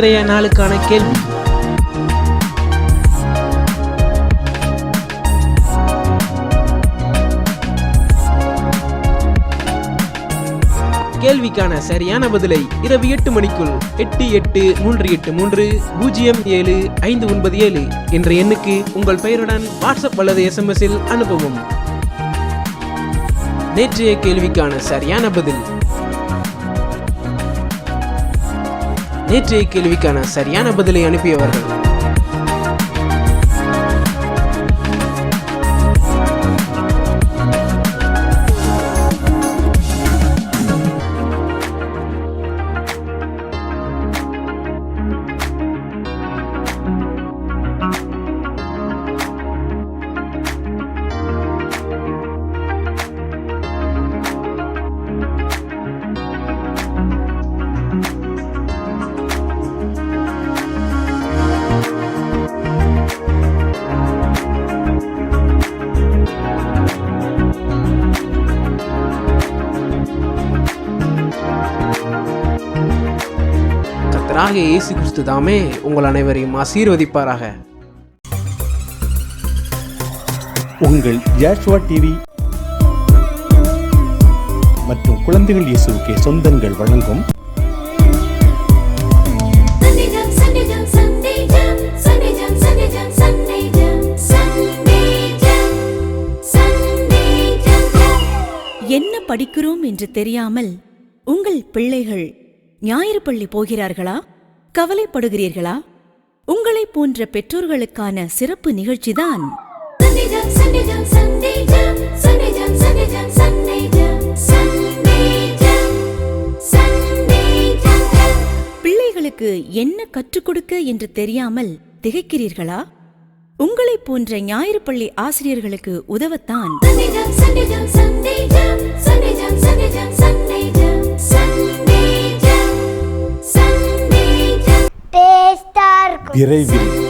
இன்றைய நாளுக்கான கேள்வி. கேள்விக்கான சரியான பதிலை இரவு 8 மணிக்குள் 8838300757 என்ற எண்ணுக்கு உங்கள் பெயருடன் வாட்ஸ்அப் அல்லது SMS-இல் அனுப்பவும். நேற்றைய கேள்விக்கான சரியான பதில். நேற்றைய கேள்விக்கான சரியான பதிலை அனுப்பியவர்கள் கர்த்தராகிய இயேசு கிறிஸ்து தாமே உங்கள் அனைவரையும் ஆசீர்வதிப்பாராக. உங்கள் ஜாஷுவா டிவி மற்றும் குழந்தைகள் இயேசுவுக்கே சொந்தங்கள் வழங்கும் என்ன படிக்கிறோம் என்று தெரியாமல் உங்கள் பிள்ளைகள் ஞாயிறு பள்ளி போகிறார்களா? கவலைப்படுகிறீர்களா? உங்களை போன்ற பெற்றோர்களுக்கான சிறப்பு நிகழ்ச்சிதான் பிள்ளைகளுக்கு என்ன கற்றுக் கொடுக்க என்று தெரியாமல் திகைக்கிறீர்களா? உங்களை போன்ற ஞாயிறு பள்ளி ஆசிரியர்களுக்கு உதவத்தான் விரைவில்